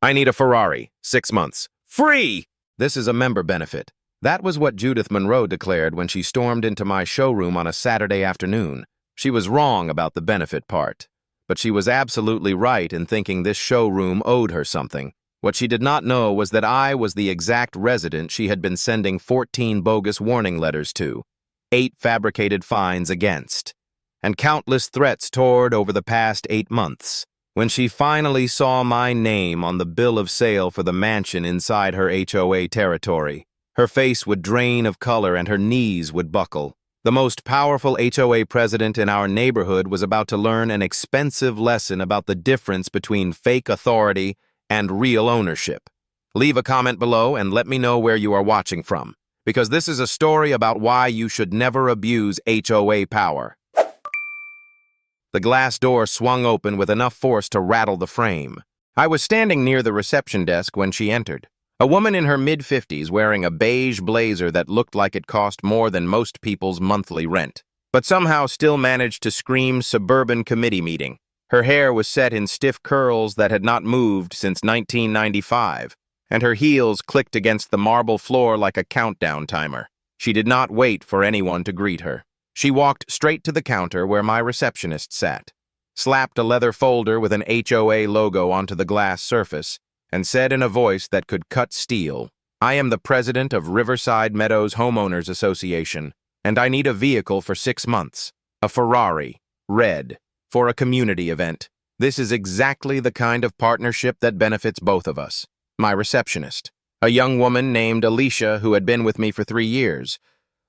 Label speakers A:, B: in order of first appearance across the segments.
A: I need a Ferrari, 6 months. Free! This is a member benefit. That was what Judith Monroe declared when she stormed into my showroom on a Saturday afternoon. She was wrong about the benefit part, but she was absolutely right in thinking this showroom owed her something. What she did not know was that I was the exact resident she had been sending 14 bogus warning letters to, 8 fabricated fines against, and countless threats toward over the past 8 months. When she finally saw my name on the bill of sale for the mansion inside her HOA territory, her face would drain of color and her knees would buckle. The most powerful HOA president in our neighborhood was about to learn an expensive lesson about the difference between fake authority and real ownership. Leave a comment below and let me know where you are watching from, because this is a story about why you should never abuse HOA power. The glass door swung open with enough force to rattle the frame. I was standing near the reception desk when she entered. A woman in her mid-50s wearing a beige blazer that looked like it cost more than most people's monthly rent, but somehow still managed to scream suburban committee meeting. Her hair was set in stiff curls that had not moved since 1995, and her heels clicked against the marble floor like a countdown timer. She did not wait for anyone to greet her. She walked straight to the counter where my receptionist sat, slapped a leather folder with an HOA logo onto the glass surface, and said in a voice that could cut steel, "I am the president of Riverside Meadows Homeowners Association, and I need a vehicle for 6 months. A Ferrari, red, for a community event. This is exactly the kind of partnership that benefits both of us." My receptionist, a young woman named Alicia who had been with me for 3 years,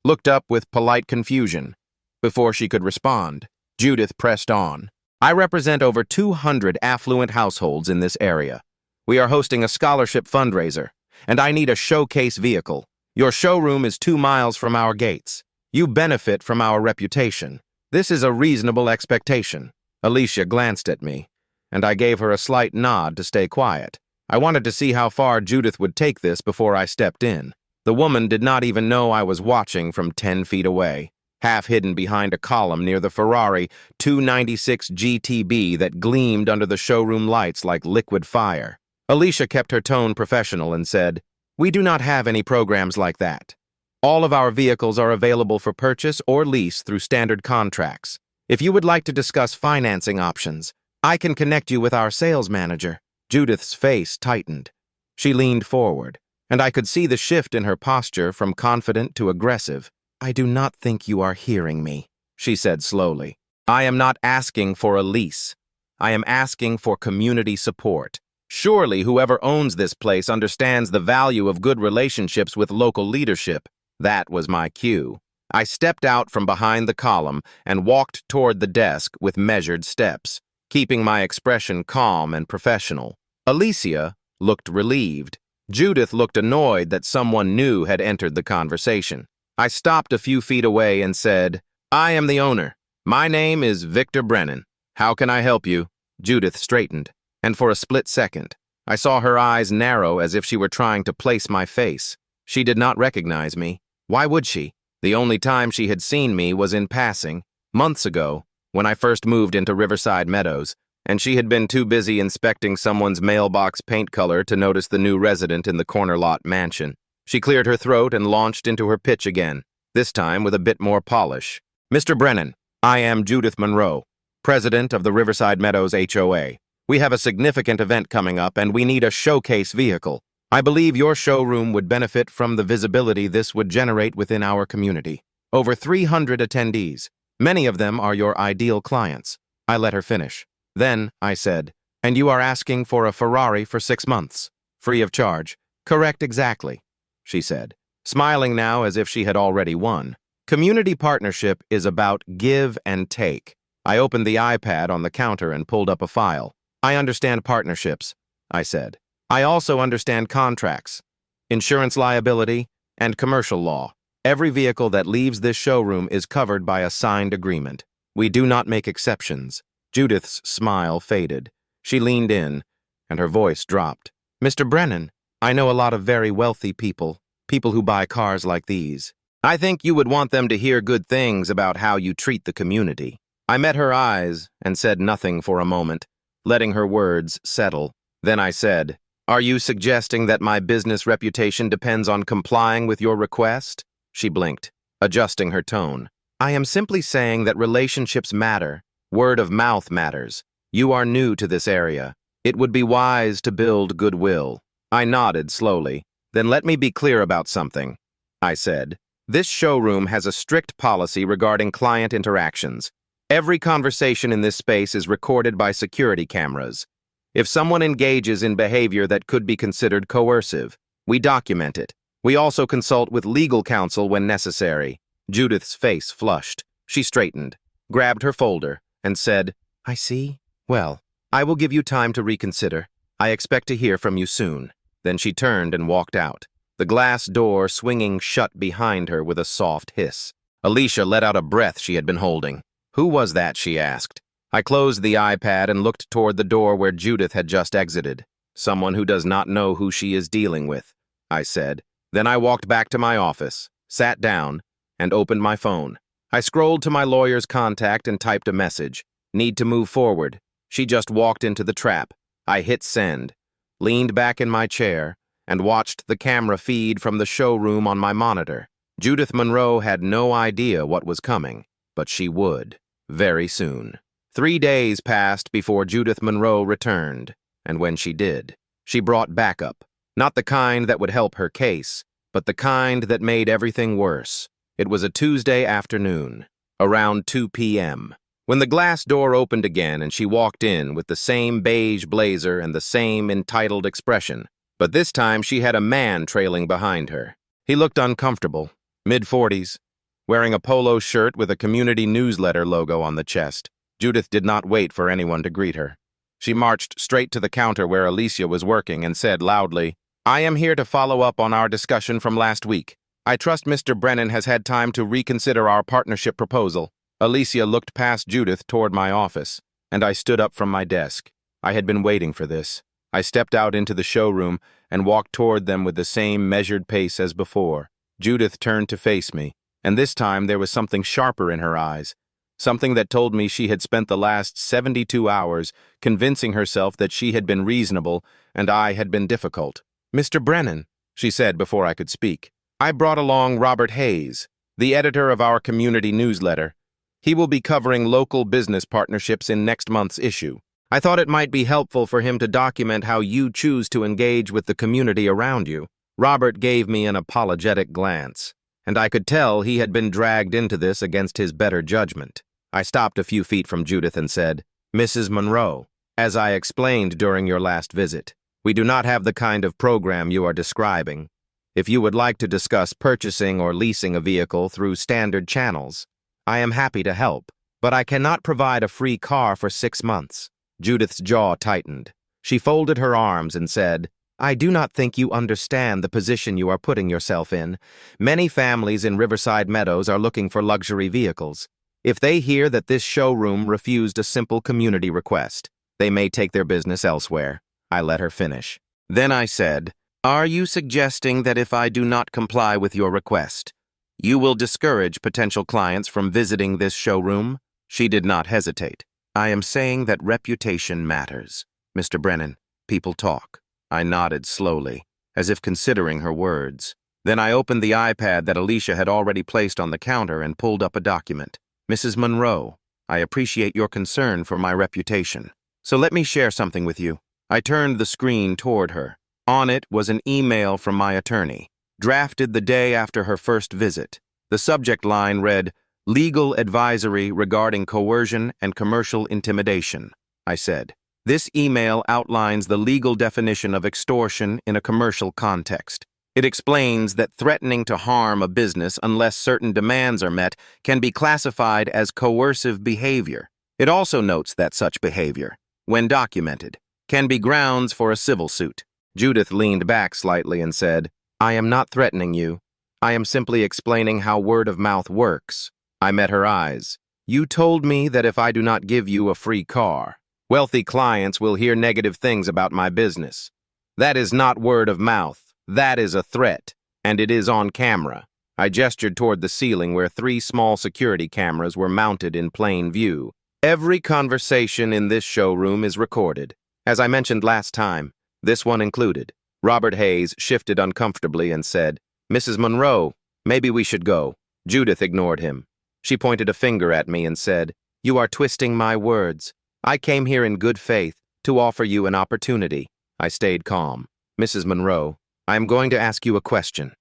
A: looked up with polite confusion. Before she could respond, Judith pressed on. "I represent over 200 affluent households in this area. We are hosting a scholarship fundraiser, and I need a showcase vehicle. Your showroom is 2 miles from our gates. You benefit from our reputation. This is a reasonable expectation." Alicia glanced at me, and I gave her a slight nod to stay quiet. I wanted to see how far Judith would take this before I stepped in. The woman did not even know I was watching from 10 feet away, half hidden behind a column near the Ferrari 296 GTB that gleamed under the showroom lights like liquid fire. Alicia kept her tone professional and said, "We do not have any programs like that. All of our vehicles are available for purchase or lease through standard contracts. If you would like to discuss financing options, I can connect you with our sales manager." Judith's face tightened. She leaned forward, and I could see the shift in her posture from confident to aggressive. "I do not think you are hearing me," she said slowly. "I am not asking for a lease. I am asking for community support. Surely whoever owns this place understands the value of good relationships with local leadership." That was my cue. I stepped out from behind the column and walked toward the desk with measured steps, keeping my expression calm and professional. Alicia looked relieved. Judith looked annoyed that someone new had entered the conversation. I stopped a few feet away and said, "I am the owner. My name is Victor Brennan. How can I help you?" Judith straightened, and for a split second, I saw her eyes narrow as if she were trying to place my face. She did not recognize me. Why would she? The only time she had seen me was in passing, months ago, when I first moved into Riverside Meadows, and she had been too busy inspecting someone's mailbox paint color to notice the new resident in the corner lot mansion. She cleared her throat and launched into her pitch again, this time with a bit more polish. "Mr. Brennan, I am Judith Monroe, president of the Riverside Meadows HOA. We have a significant event coming up, and we need a showcase vehicle. I believe your showroom would benefit from the visibility this would generate within our community. Over 300 attendees. Many of them are your ideal clients." I let her finish. Then I said, "And you are asking for a Ferrari for 6 months, free of charge." "Correct, exactly," she said, smiling now as if she had already won. "Community partnership is about give and take." I opened the iPad on the counter and pulled up a file. "I understand partnerships," I said. "I also understand contracts, insurance liability, and commercial law. Every vehicle that leaves this showroom is covered by a signed agreement. We do not make exceptions." Judith's smile faded. She leaned in, and her voice dropped. "Mr. Brennan, I know a lot of very wealthy people who buy cars like these. I think you would want them to hear good things about how you treat the community." I met her eyes and said nothing for a moment, letting her words settle. Then I said, Are you suggesting that my business reputation depends on complying with your request? She blinked, adjusting her tone. I am simply saying that relationships matter. Word of mouth matters. You are new to this area. It would be wise to build goodwill. I nodded slowly. Then let me be clear about something, I said. This showroom has a strict policy regarding client interactions. Every conversation in this space is recorded by security cameras. If someone engages in behavior that could be considered coercive, we document it. We also consult with legal counsel when necessary. Judith's face flushed. She straightened, grabbed her folder, and said, I see. Well, I will give you time to reconsider. I expect to hear from you soon. Then she turned and walked out, the glass door swinging shut behind her with a soft hiss. Alicia let out a breath she had been holding. Who was that? She asked. I closed the iPad and looked toward the door where Judith had just exited. Someone who does not know who she is dealing with, I said. Then I walked back to my office, sat down, and opened my phone. I scrolled to my lawyer's contact and typed a message. Need to move forward. She just walked into the trap. I hit send, leaned back in my chair, and watched the camera feed from the showroom on my monitor. Judith Monroe had no idea what was coming, but she would, very soon. 3 days passed before Judith Monroe returned, and when she did, she brought backup. Not the kind that would help her case, but the kind that made everything worse. It was a Tuesday afternoon, around 2 p.m., when the glass door opened again and she walked in with the same beige blazer and the same entitled expression. But this time she had a man trailing behind her. He looked uncomfortable, mid-40s, wearing a polo shirt with a community newsletter logo on the chest. Judith did not wait for anyone to greet her. She marched straight to the counter where Alicia was working and said loudly, I am here to follow up on our discussion from last week. I trust Mr. Brennan has had time to reconsider our partnership proposal. Alicia looked past Judith toward my office, and I stood up from my desk. I had been waiting for this. I stepped out into the showroom and walked toward them with the same measured pace as before. Judith turned to face me, and this time there was something sharper in her eyes. Something that told me she had spent the last 72 hours convincing herself that she had been reasonable and I had been difficult. Mr. Brennan, she said before I could speak, I brought along Robert Hayes, the editor of our community newsletter. He will be covering local business partnerships in next month's issue. I thought it might be helpful for him to document how you choose to engage with the community around you. Robert gave me an apologetic glance, and I could tell he had been dragged into this against his better judgment. I stopped a few feet from Judith and said, Mrs. Monroe, as I explained during your last visit, we do not have the kind of program you are describing. If you would like to discuss purchasing or leasing a vehicle through standard channels, I am happy to help, but I cannot provide a free car for 6 months. Judith's jaw tightened. She folded her arms and said, I do not think you understand the position you are putting yourself in. Many families in Riverside Meadows are looking for luxury vehicles. If they hear that this showroom refused a simple community request, they may take their business elsewhere. I let her finish. Then I said, Are you suggesting that if I do not comply with your request, you will discourage potential clients from visiting this showroom? She did not hesitate. I am saying that reputation matters. Mr. Brennan, people talk. I nodded slowly, as if considering her words. Then I opened the iPad that Alicia had already placed on the counter and pulled up a document. Mrs. Monroe, I appreciate your concern for my reputation. So let me share something with you. I turned the screen toward her. On it was an email from my attorney, drafted the day after her first visit. The subject line read, Legal advisory regarding coercion and commercial intimidation. I said, This email outlines the legal definition of extortion in a commercial context. It explains that threatening to harm a business unless certain demands are met can be classified as coercive behavior. It also notes that such behavior, when documented, can be grounds for a civil suit. Judith leaned back slightly and said, I am not threatening you. I am simply explaining how word of mouth works. I met her eyes. You told me that if I do not give you a free car, wealthy clients will hear negative things about my business. That is not word of mouth. That is a threat, and it is on camera. I gestured toward the ceiling where 3 small security cameras were mounted in plain view. Every conversation in this showroom is recorded. As I mentioned last time, this one included. Robert Hayes shifted uncomfortably and said, "Mrs. Monroe, maybe we should go." Judith ignored him. She pointed a finger at me and said, "You are twisting my words. I came here in good faith to offer you an opportunity." I stayed calm. "Mrs. Monroe, I am going to ask you a question,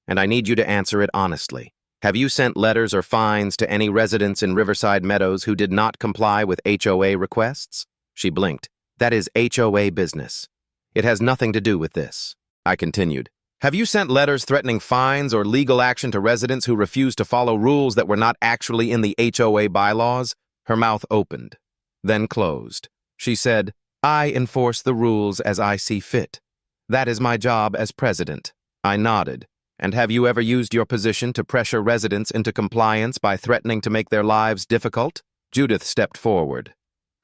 A: and I need you to answer it honestly. Have you sent letters or fines to any residents in Riverside Meadows who did not comply with HOA requests?" She blinked. "That is HOA business. It has nothing to do with this." I continued. "Have you sent letters threatening fines or legal action to residents who refused to follow rules that were not actually in the HOA bylaws?" Her mouth opened, then closed. She said, "I enforce the rules as I see fit. That is my job as president." I nodded. "And have you ever used your position to pressure residents into compliance by threatening to make their lives difficult?" Judith stepped forward,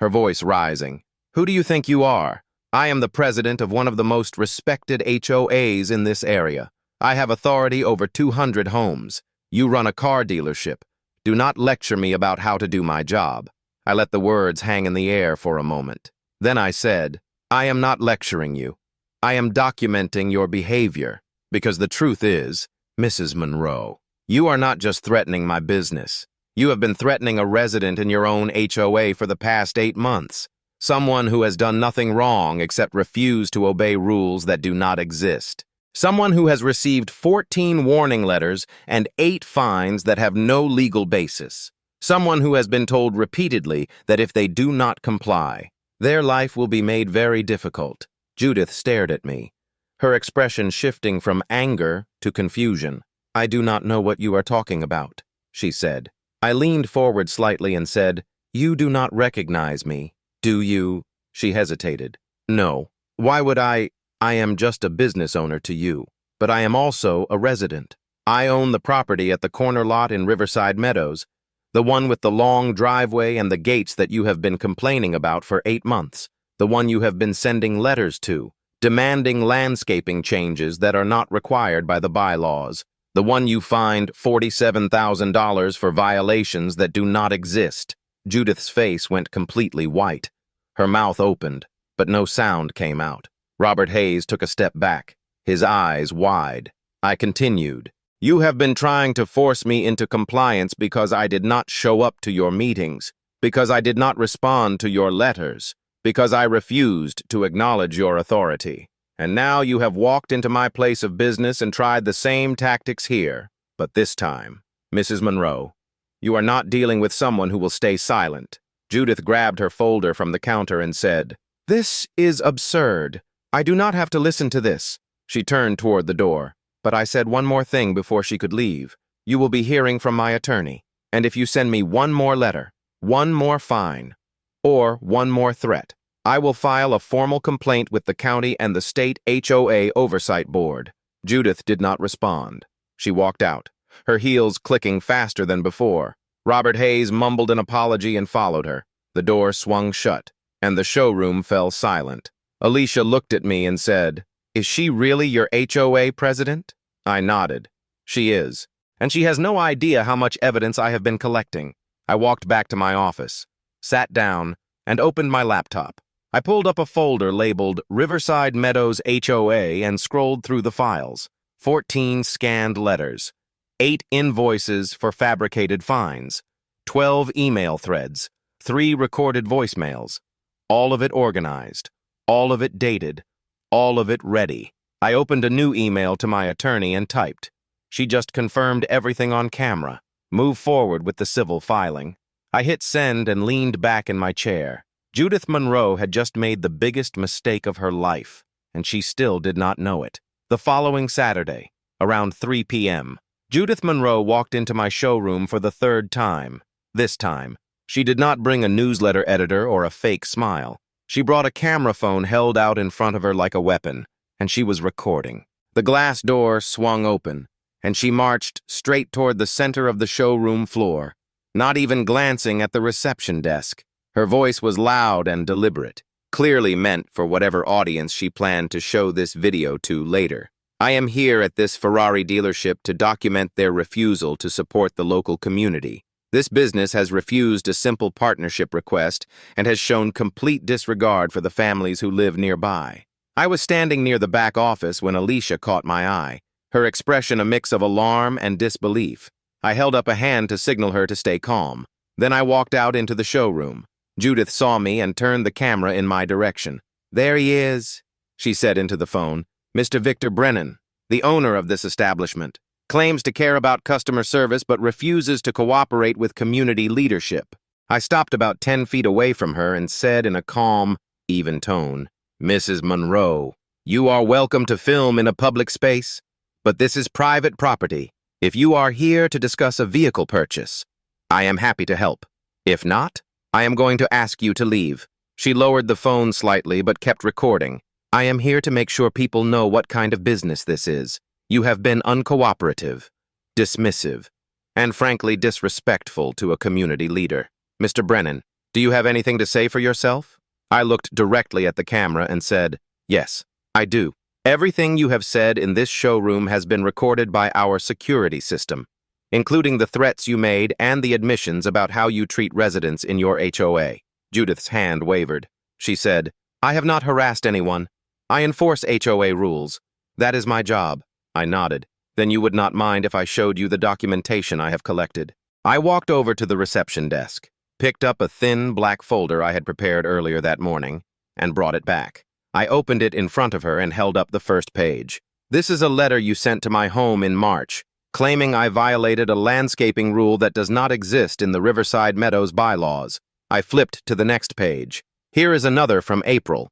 A: her voice rising. "Who do you think you are? I am the president of one of the most respected HOAs in this area. I have authority over 200 homes. You run a car dealership. Do not lecture me about how to do my job." I let the words hang in the air for a moment. Then I said, "I am not lecturing you. I am documenting your behavior, because the truth is, Mrs. Monroe, you are not just threatening my business. You have been threatening a resident in your own HOA for the past 8 months. Someone who has done nothing wrong except refuse to obey rules that do not exist. Someone who has received 14 warning letters and 8 fines that have no legal basis. Someone who has been told repeatedly that if they do not comply, their life will be made very difficult." Judith stared at me, her expression shifting from anger to confusion. "I do not know what you are talking about," she said. I leaned forward slightly and said, "You do not recognize me, do you?" She hesitated. "No. Why would I? I am just a business owner to you, but I am also a resident. I own the property at the corner lot in Riverside Meadows, the one with the long driveway and the gates that you have been complaining about for 8 months, the one you have been sending letters to, demanding landscaping changes that are not required by the bylaws, the one you fined $47,000 for violations that do not exist." Judith's face went completely white. Her mouth opened, but no sound came out. Robert Hayes took a step back, his eyes wide. I continued, "You have been trying to force me into compliance because I did not show up to your meetings, because I did not respond to your letters, because I refused to acknowledge your authority. And now you have walked into my place of business and tried the same tactics here. But this time, Mrs. Monroe, you are not dealing with someone who will stay silent." Judith grabbed her folder from the counter and said, "This is absurd. I do not have to listen to this." She turned toward the door, but I said one more thing before she could leave. "You will be hearing from my attorney, and if you send me one more letter, one more fine, or one more threat, I will file a formal complaint with the county and the state HOA Oversight Board." Judith did not respond. She walked out, her heels clicking faster than before. Robert Hayes mumbled an apology and followed her. The door swung shut, and the showroom fell silent. Alicia looked at me and said, "Is she really your HOA president?" I nodded. "She is, and she has no idea how much evidence I have been collecting." I walked back to my office, sat down, and opened my laptop. I pulled up a folder labeled Riverside Meadows HOA and scrolled through the files. 14 scanned letters, 8 invoices for fabricated fines, 12 email threads, 3 recorded voicemails, all of it organized, all of it dated, all of it ready. I opened a new email to my attorney and typed. She just confirmed everything on camera. Move forward with the civil filing. I hit send and leaned back in my chair. Judith Monroe had just made the biggest mistake of her life, and she still did not know it. The following Saturday, around 3 p.m., Judith Monroe walked into my showroom for the 3rd time. This time, she did not bring a newsletter editor or a fake smile. She brought a camera phone held out in front of her like a weapon, and she was recording. The glass door swung open, and she marched straight toward the center of the showroom floor, not even glancing at the reception desk. Her voice was loud and deliberate, clearly meant for whatever audience she planned to show this video to later. "I am here at this Ferrari dealership to document their refusal to support the local community. This business has refused a simple partnership request and has shown complete disregard for the families who live nearby. I was standing near the back office when Alicia caught my eye, her expression a mix of alarm and disbelief. I held up a hand to signal her to stay calm. Then I walked out into the showroom. Judith saw me and turned the camera in my direction. "There he is," she said into the phone. "Mr. Victor Brennan, the owner of this establishment, claims to care about customer service but refuses to cooperate with community leadership." I stopped about 10 feet away from her and said in a calm, even tone, "Mrs. Monroe, you are welcome to film in a public space, but this is private property. If you are here to discuss a vehicle purchase, I am happy to help. If not, I am going to ask you to leave." She lowered the phone slightly but kept recording. "I am here to make sure people know what kind of business this is. You have been uncooperative, dismissive, and frankly disrespectful to a community leader. Mr. Brennan, do you have anything to say for yourself?" I looked directly at the camera and said, "Yes, I do. Everything you have said in this showroom has been recorded by our security system, including the threats you made and the admissions about how you treat residents in your HOA. Judith's hand wavered. She said, "I have not harassed anyone. I enforce HOA rules. That is my job." I nodded. "Then you would not mind if I showed you the documentation I have collected." I walked over to the reception desk, picked up a thin black folder I had prepared earlier that morning, and brought it back. I opened it in front of her and held up the first page. "This is a letter you sent to my home in March, claiming I violated a landscaping rule that does not exist in the Riverside Meadows bylaws." I flipped to the next page. "Here is another from April,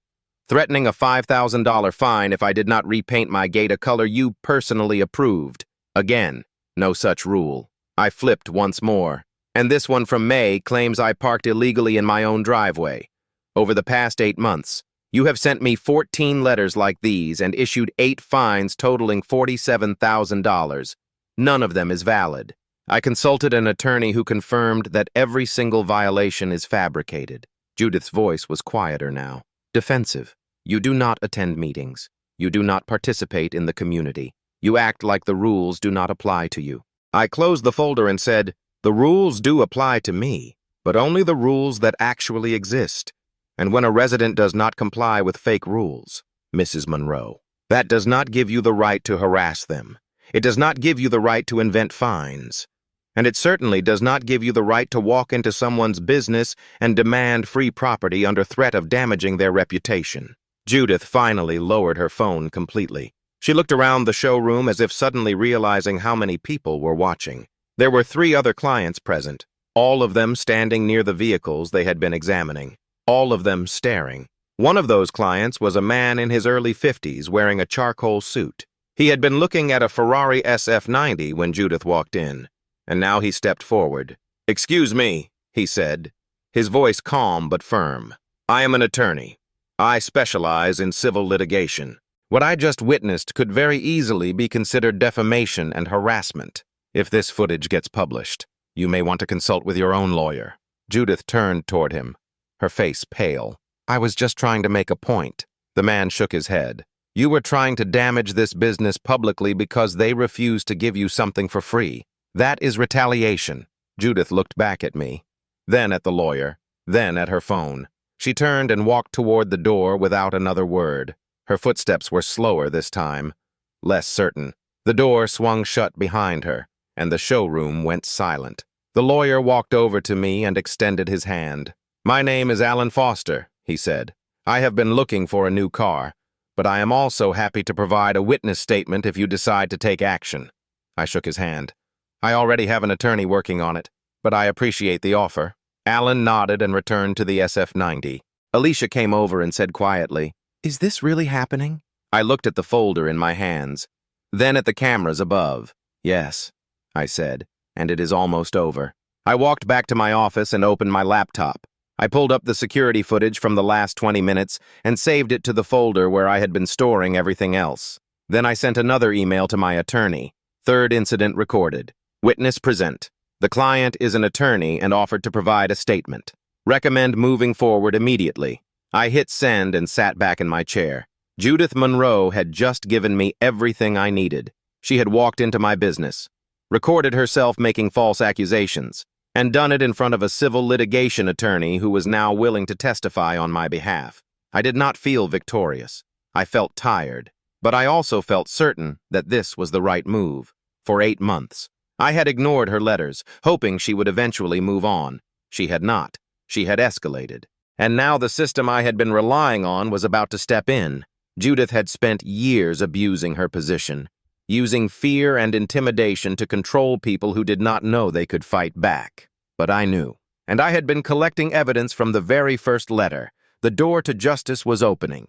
A: threatening a $5,000 fine if I did not repaint my gate a color you personally approved. Again, no such rule." I flipped once more. "And this one from May claims I parked illegally in my own driveway. Over the past 8 months, you have sent me 14 letters like these and issued 8 fines totaling $47,000. None of them is valid. I consulted an attorney who confirmed that every single violation is fabricated." Judith's voice was quieter now, defensive. "You do not attend meetings. You do not participate in the community. You act like the rules do not apply to you." I closed the folder and said, "The rules do apply to me, but only the rules that actually exist. And when a resident does not comply with fake rules, Mrs. Monroe, that does not give you the right to harass them. It does not give you the right to invent fines. And it certainly does not give you the right to walk into someone's business and demand free property under threat of damaging their reputation." Judith finally lowered her phone completely. She looked around the showroom as if suddenly realizing how many people were watching. There were 3 other clients present, all of them standing near the vehicles they had been examining, all of them staring. One of those clients was a man in his early 50s wearing a charcoal suit. He had been looking at a Ferrari SF90 when Judith walked in, and now he stepped forward. "Excuse me," he said, his voice calm but firm. "I am an attorney. I specialize in civil litigation. What I just witnessed could very easily be considered defamation and harassment. If this footage gets published, you may want to consult with your own lawyer." Judith turned toward him, her face pale. "I was just trying to make a point." The man shook his head. "You were trying to damage this business publicly because they refused to give you something for free. That is retaliation." Judith looked back at me, then at the lawyer, then at her phone. She turned and walked toward the door without another word. Her footsteps were slower this time, less certain. The door swung shut behind her, and the showroom went silent. The lawyer walked over to me and extended his hand. "My name is Alan Foster," he said. "I have been looking for a new car, but I am also happy to provide a witness statement if you decide to take action." I shook his hand. "I already have an attorney working on it, but I appreciate the offer." Alan nodded and returned to the SF90. Alicia came over and said quietly, "Is this really happening?" I looked at the folder in my hands, then at the cameras above. "Yes," I said, "and it is almost over." I walked back to my office and opened my laptop. I pulled up the security footage from the last 20 minutes and saved it to the folder where I had been storing everything else. Then I sent another email to my attorney. "Third incident recorded. Witness present. The client is an attorney and offered to provide a statement. Recommend moving forward immediately." I hit send and sat back in my chair. Judith Monroe had just given me everything I needed. She had walked into my business, recorded herself making false accusations, and done it in front of a civil litigation attorney who was now willing to testify on my behalf. I did not feel victorious. I felt tired, but I also felt certain that this was the right move. For 8 months, I had ignored her letters, hoping she would eventually move on. She had not. She had escalated. And now the system I had been relying on was about to step in. Judith had spent years abusing her position, using fear and intimidation to control people who did not know they could fight back. But I knew. And I had been collecting evidence from the very first letter. The door to justice was opening,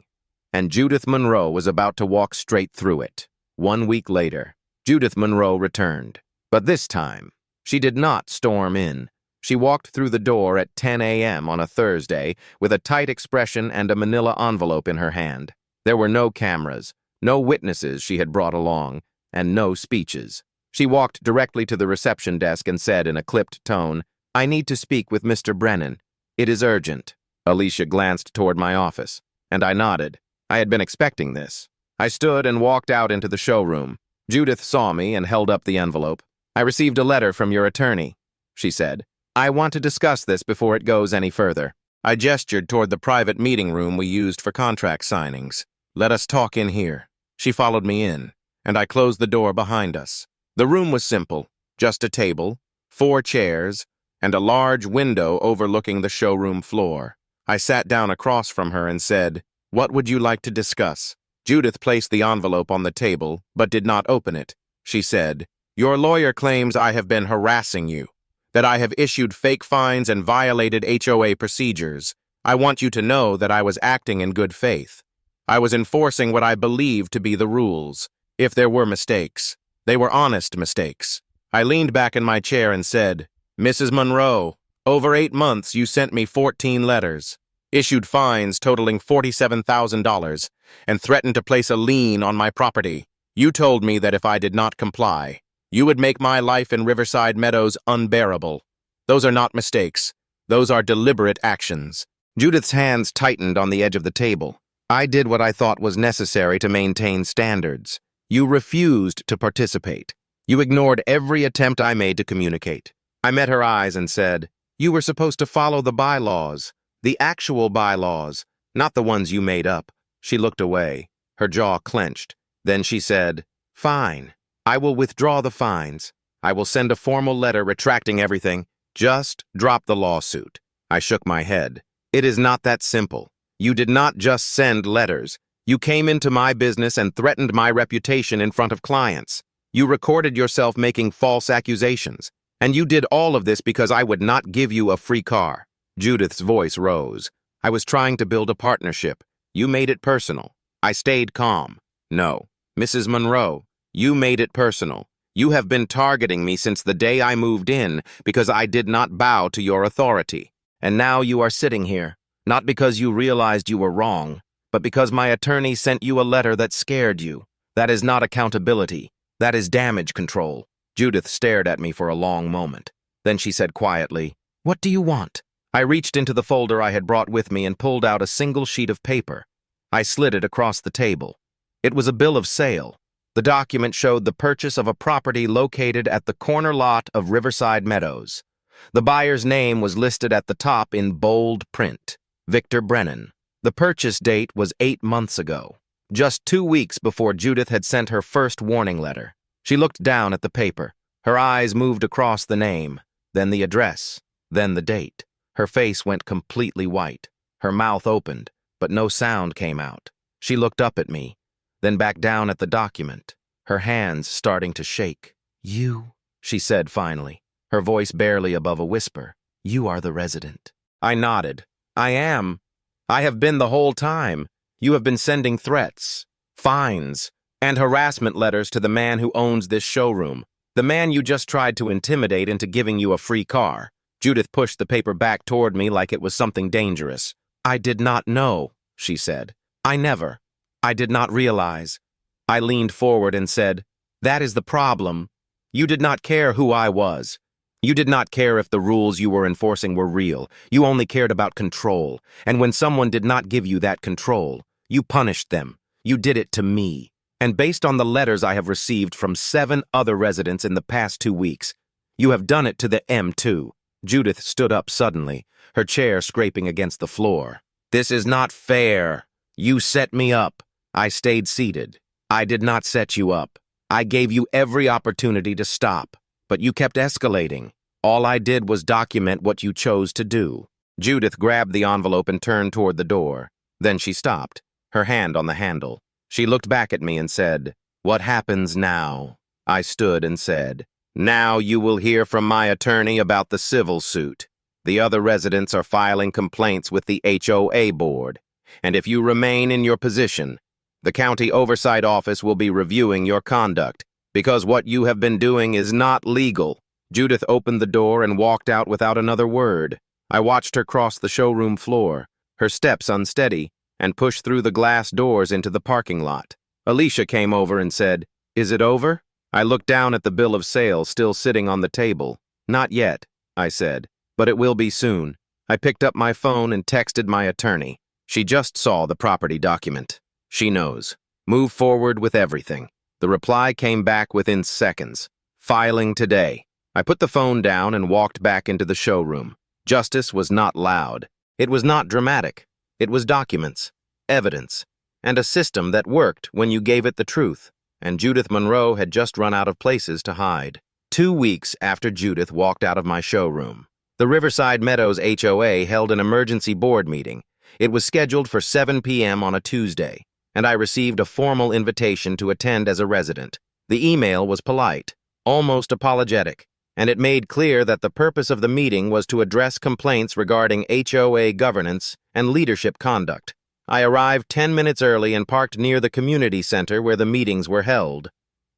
A: and Judith Monroe was about to walk straight through it. 1 week later, Judith Monroe returned. But this time, she did not storm in. She walked through the door at 10 a.m. on a Thursday with a tight expression and a manila envelope in her hand. There were no cameras, no witnesses she had brought along, and no speeches. She walked directly to the reception desk and said in a clipped tone, "I need to speak with Mr. Brennan. It is urgent." Alicia glanced toward my office, and I nodded. I had been expecting this. I stood and walked out into the showroom. Judith saw me and held up the envelope. "I received a letter from your attorney," she said. "I want to discuss this before it goes any further." I gestured toward the private meeting room we used for contract signings. "Let us talk in here." She followed me in, and I closed the door behind us. The room was simple, just a table, 4 chairs, and a large window overlooking the showroom floor. I sat down across from her and said, "What would you like to discuss?" Judith placed the envelope on the table, but did not open it. She said, "Your lawyer claims I have been harassing you, that I have issued fake fines and violated HOA procedures. I want you to know that I was acting in good faith. I was enforcing what I believed to be the rules. If there were mistakes, they were honest mistakes." I leaned back in my chair and said, "Mrs. Monroe, over 8 months you sent me 14 letters, issued fines totaling $47,000, and threatened to place a lien on my property. You told me that if I did not comply, you would make my life in Riverside Meadows unbearable. Those are not mistakes. Those are deliberate actions." Judith's hands tightened on the edge of the table. "I did what I thought was necessary to maintain standards. You refused to participate. You ignored every attempt I made to communicate." I met her eyes and said, "You were supposed to follow the bylaws, the actual bylaws, not the ones you made up." She looked away, her jaw clenched. Then she said, "Fine. I will withdraw the fines. I will send a formal letter retracting everything. Just drop the lawsuit." I shook my head. "It is not that simple. You did not just send letters. You came into my business and threatened my reputation in front of clients. You recorded yourself making false accusations. And you did all of this because I would not give you a free car." Judith's voice rose. "I was trying to build a partnership. You made it personal." I stayed calm. "No, Mrs. Monroe, you made it personal. You have been targeting me since the day I moved in because I did not bow to your authority. And now you are sitting here, not because you realized you were wrong, but because my attorney sent you a letter that scared you. That is not accountability. That is damage control." Judith stared at me for a long moment. Then she said quietly, "What do you want?" I reached into the folder I had brought with me and pulled out a single sheet of paper. I slid it across the table. It was a bill of sale. The document showed the purchase of a property located at the corner lot of Riverside Meadows. The buyer's name was listed at the top in bold print, Victor Brennan. The purchase date was 8 months ago, just 2 weeks before Judith had sent her first warning letter. She looked down at the paper. Her eyes moved across the name, then the address, then the date. Her face went completely white. Her mouth opened, but no sound came out. She looked up at me, then back down at the document, her hands starting to shake. "You," she said finally, her voice barely above a whisper. "You are the resident." I nodded. "I am. I have been the whole time. You have been sending threats, fines, and harassment letters to the man who owns this showroom, the man you just tried to intimidate into giving you a free car." Judith pushed the paper back toward me like it was something dangerous. "I did not know," she said. I did not realize." I leaned forward and said, "That is the problem. You did not care who I was. You did not care if the rules you were enforcing were real. You only cared about control. And when someone did not give you that control, you punished them. You did it to me. And based on the letters I have received from 7 other residents in the past 2 weeks, you have done it to the M too." Judith stood up suddenly, her chair scraping against the floor. "This is not fair. You set me up. I stayed seated. I did not set you up. I gave you every opportunity to stop, but you kept escalating. All I did was document what you chose to do. Judith grabbed the envelope and turned toward the door. Then she stopped, her hand on the handle. She looked back at me and said, "What happens now?" I stood and said, "Now you will hear from my attorney about the civil suit. The other residents are filing complaints with the HOA board, and if you remain in your position, the county oversight office will be reviewing your conduct, because what you have been doing is not legal." Judith opened the door and walked out without another word. I watched her cross the showroom floor, her steps unsteady, and push through the glass doors into the parking lot. Alicia came over and said, "Is it over?" I looked down at the bill of sale still sitting on the table. "Not yet," I said, "but it will be soon." I picked up my phone and texted my attorney. She just saw the property document. She knows. Move forward with everything. The reply came back within seconds. Filing today. I put the phone down and walked back into the showroom. Justice was not loud. It was not dramatic. It was documents, evidence, and a system that worked when you gave it the truth. And Judith Monroe had just run out of places to hide. 2 weeks after Judith walked out of my showroom, the Riverside Meadows HOA held an emergency board meeting. It was scheduled for 7 p.m. on a Tuesday, and I received a formal invitation to attend as a resident. The email was polite, almost apologetic, and it made clear that the purpose of the meeting was to address complaints regarding HOA governance and leadership conduct. I arrived 10 minutes early and parked near the community center where the meetings were held.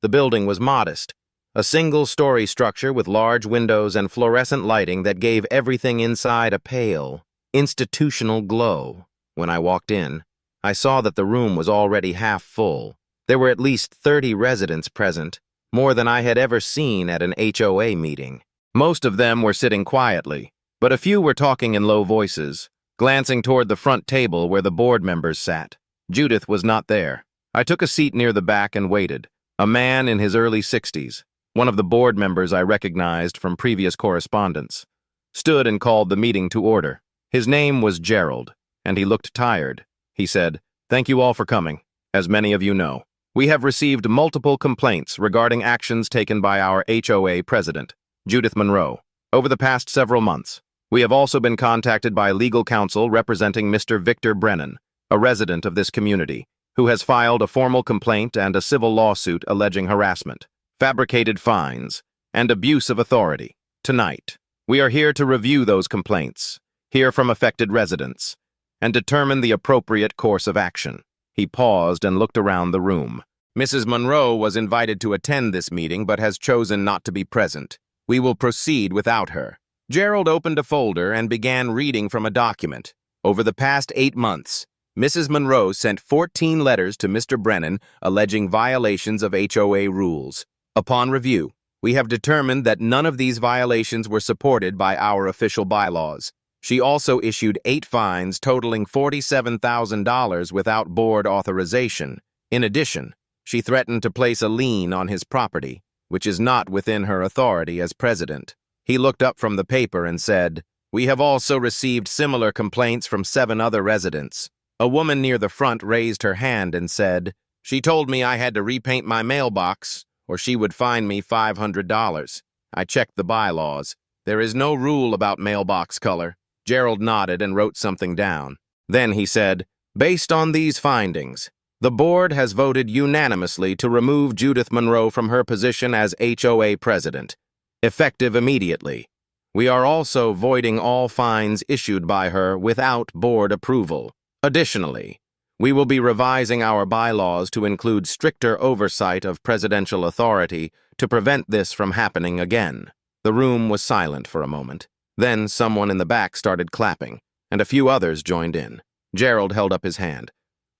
A: The building was modest, a single-story structure with large windows and fluorescent lighting that gave everything inside a pale, institutional glow. When I walked in, I saw that the room was already half full. There were at least 30 residents present, more than I had ever seen at an HOA meeting. Most of them were sitting quietly, but a few were talking in low voices, glancing toward the front table where the board members sat. Judith was not there. I took a seat near the back and waited. A man in his early 60s, one of the board members I recognized from previous correspondence, stood and called the meeting to order. His name was Gerald, and he looked tired. He said, "Thank you all for coming. As many of you know, we have received multiple complaints regarding actions taken by our HOA president, Judith Monroe, over the past several months. We have also been contacted by legal counsel representing Mr. Victor Brennan, a resident of this community, who has filed a formal complaint and a civil lawsuit alleging harassment, fabricated fines, and abuse of authority. Tonight, we are here to review those complaints, hear from affected residents, and determine the appropriate course of action." He paused and looked around the room. "Mrs. Monroe was invited to attend this meeting but has chosen not to be present. We will proceed without her." Gerald opened a folder and began reading from a document. Over the past 8 months, Mrs. Monroe sent 14 letters to Mr. Brennan alleging violations of HOA rules. Upon review, we have determined that none of these violations were supported by our official bylaws. She also issued 8 fines totaling $47,000 without board authorization. In addition, she threatened to place a lien on his property, which is not within her authority as president. He looked up from the paper and said, "We have also received similar complaints from 7 other residents." A woman near the front raised her hand and said, "She told me I had to repaint my mailbox, or she would fine me $500. I checked the bylaws. There is no rule about mailbox color." Gerald nodded and wrote something down. Then he said, "Based on these findings, the board has voted unanimously to remove Judith Monroe from her position as HOA president, effective immediately. We are also voiding all fines issued by her without board approval. Additionally, we will be revising our bylaws to include stricter oversight of presidential authority to prevent this from happening again." The room was silent for a moment. Then someone in the back started clapping, and a few others joined in. Gerald held up his hand.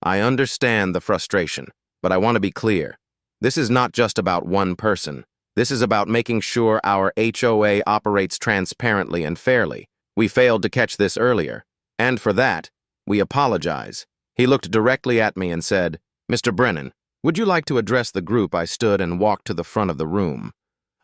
A: "I understand the frustration, but I want to be clear. This is not just about one person. This is about making sure our HOA operates transparently and fairly. We failed to catch this earlier, and for that, we apologize." He looked directly at me and said, "Mr. Brennan, would you like to address the group?" I stood and walked to the front of the room.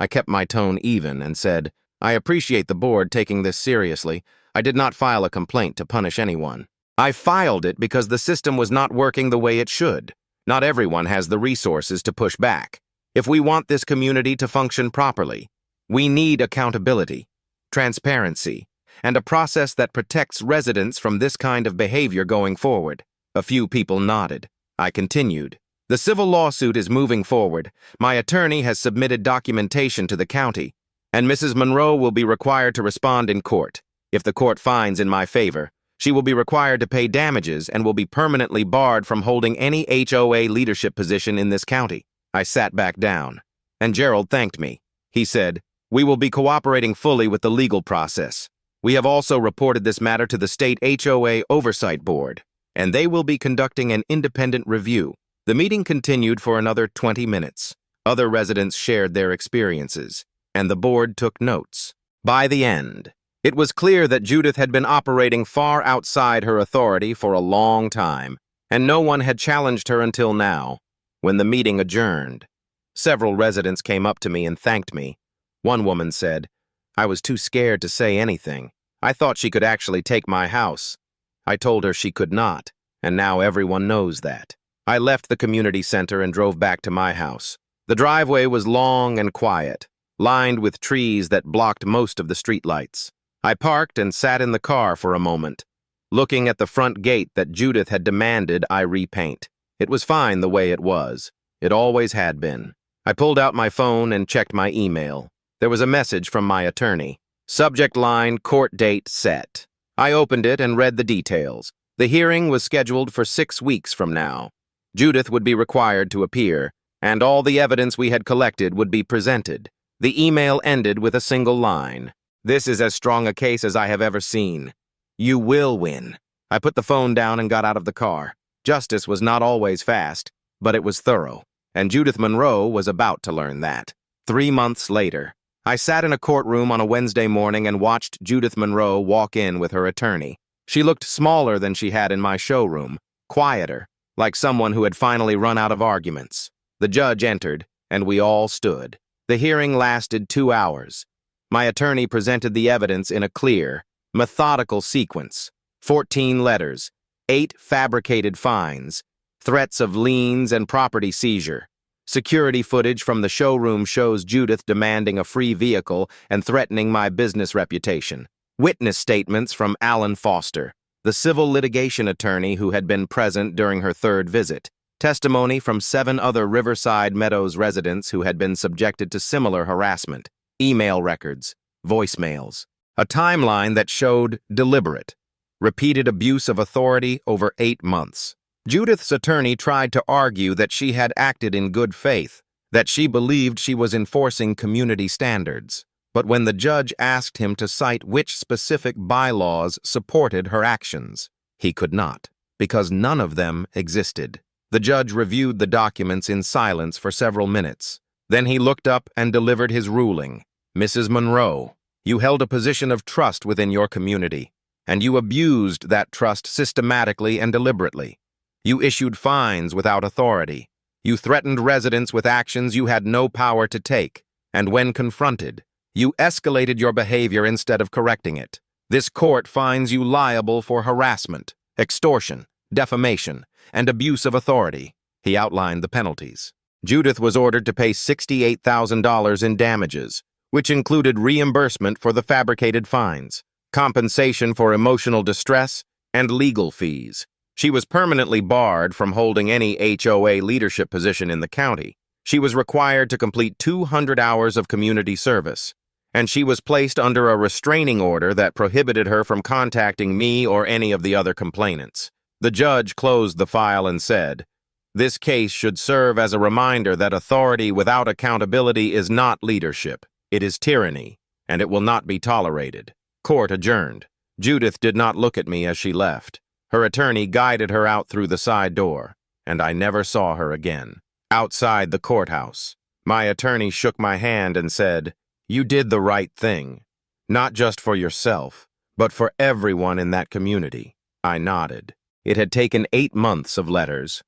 A: I kept my tone even and said, "I appreciate the board taking this seriously. I did not file a complaint to punish anyone. I filed it because the system was not working the way it should. Not everyone has the resources to push back. If we want this community to function properly, we need accountability, transparency, and a process that protects residents from this kind of behavior going forward. A few people nodded. I continued. The civil lawsuit is moving forward. My attorney has submitted documentation to the county, and Mrs. Monroe will be required to respond in court. If the court finds in my favor, she will be required to pay damages and will be permanently barred from holding any HOA leadership position in this county. I sat back down, and Gerald thanked me. He said, "We will be cooperating fully with the legal process. We have also reported this matter to the state HOA Oversight Board, and they will be conducting an independent review." The meeting continued for another 20 minutes. Other residents shared their experiences, and the board took notes. By the end, it was clear that Judith had been operating far outside her authority for a long time, and no one had challenged her until now, when the meeting adjourned. Several residents came up to me and thanked me. One woman said, "I was too scared to say anything. I thought she could actually take my house." I told her she could not, and now everyone knows that. I left the community center and drove back to my house. The driveway was long and quiet, lined with trees that blocked most of the streetlights. I parked and sat in the car for a moment, looking at the front gate that Judith had demanded I repaint. It was fine the way it was. It always had been. I pulled out my phone and checked my email. There was a message from my attorney. Subject line, court date set. I opened it and read the details. The hearing was scheduled for 6 weeks from now. Judith would be required to appear, and all the evidence we had collected would be presented. The email ended with a single line. "This is as strong a case as I have ever seen. You will win." I put the phone down and got out of the car. Justice was not always fast, but it was thorough, and Judith Monroe was about to learn that. 3 months later, I sat in a courtroom on a Wednesday morning and watched Judith Monroe walk in with her attorney. She looked smaller than she had in my showroom, quieter, like someone who had finally run out of arguments. The judge entered, and we all stood. The hearing lasted 2 hours. My attorney presented the evidence in a clear, methodical sequence. 14 letters, 8 fabricated fines, threats of liens and property seizure. Security footage from the showroom shows Judith demanding a free vehicle and threatening my business reputation. Witness statements from Alan Foster, the civil litigation attorney who had been present during her 3rd visit. Testimony from 7 other Riverside Meadows residents who had been subjected to similar harassment. Email records, voicemails. A timeline that showed deliberate, repeated abuse of authority over 8 months. Judith's attorney tried to argue that she had acted in good faith, that she believed she was enforcing community standards. But when the judge asked him to cite which specific bylaws supported her actions, he could not, because none of them existed. The judge reviewed the documents in silence for several minutes. Then he looked up and delivered his ruling. "Mrs. Monroe, you held a position of trust within your community, and you abused that trust systematically and deliberately. You issued fines without authority. You threatened residents with actions you had no power to take, and when confronted, you escalated your behavior instead of correcting it. This court finds you liable for harassment, extortion, defamation, and abuse of authority." He outlined the penalties. Judith was ordered to pay $68,000 in damages, which included reimbursement for the fabricated fines, compensation for emotional distress, and legal fees. She was permanently barred from holding any HOA leadership position in the county. She was required to complete 200 hours of community service, and she was placed under a restraining order that prohibited her from contacting me or any of the other complainants. The judge closed the file and said, "This case should serve as a reminder that authority without accountability is not leadership. It is tyranny, and it will not be tolerated." Court adjourned. Judith did not look at me as she left. Her attorney guided her out through the side door, and I never saw her again. Outside the courthouse, my attorney shook my hand and said, "You did the right thing, not just for yourself, but for everyone in that community." I nodded. It had taken 8 months of letters,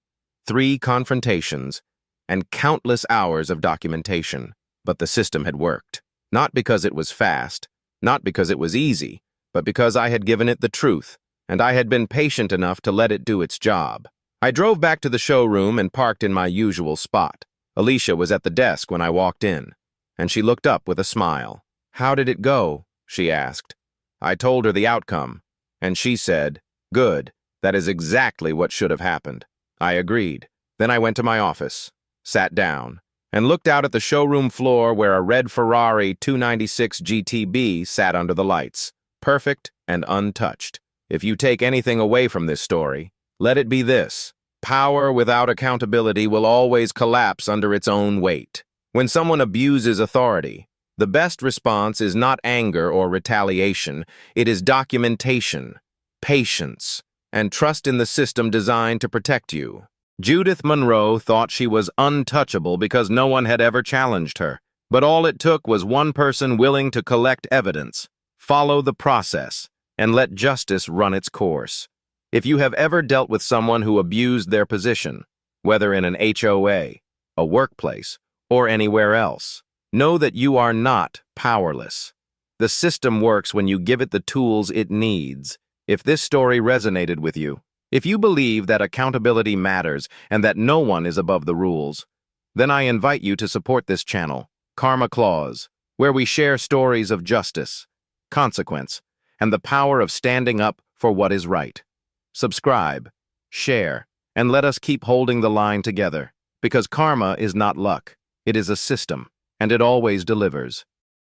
A: 3 confrontations, and countless hours of documentation, but the system had worked. Not because it was fast, not because it was easy, but because I had given it the truth, and I had been patient enough to let it do its job. I drove back to the showroom and parked in my usual spot. Alicia was at the desk when I walked in, and she looked up with a smile. "How did it go?" she asked. I told her the outcome, and she said, "Good, that is exactly what should have happened." I agreed. Then I went to my office, sat down, and looked out at the showroom floor where a red Ferrari 296 GTB sat under the lights, perfect and untouched. If you take anything away from this story, let it be this: power without accountability will always collapse under its own weight. When someone abuses authority, the best response is not anger or retaliation, it is documentation, patience, and trust in the system designed to protect you. Judith Monroe thought she was untouchable because no one had ever challenged her, but all it took was one person willing to collect evidence, follow the process, and let justice run its course. If you have ever dealt with someone who abused their position, whether in an HOA, a workplace, or anywhere else, know that you are not powerless. The system works when you give it the tools it needs. If this story resonated with you, if you believe that accountability matters and that no one is above the rules, then I invite you to support this channel, Karma Clause, where we share stories of justice, consequence, and the power of standing up for what is right. Subscribe, share, and let us keep holding the line together, because karma is not luck, it is a system, and it always delivers.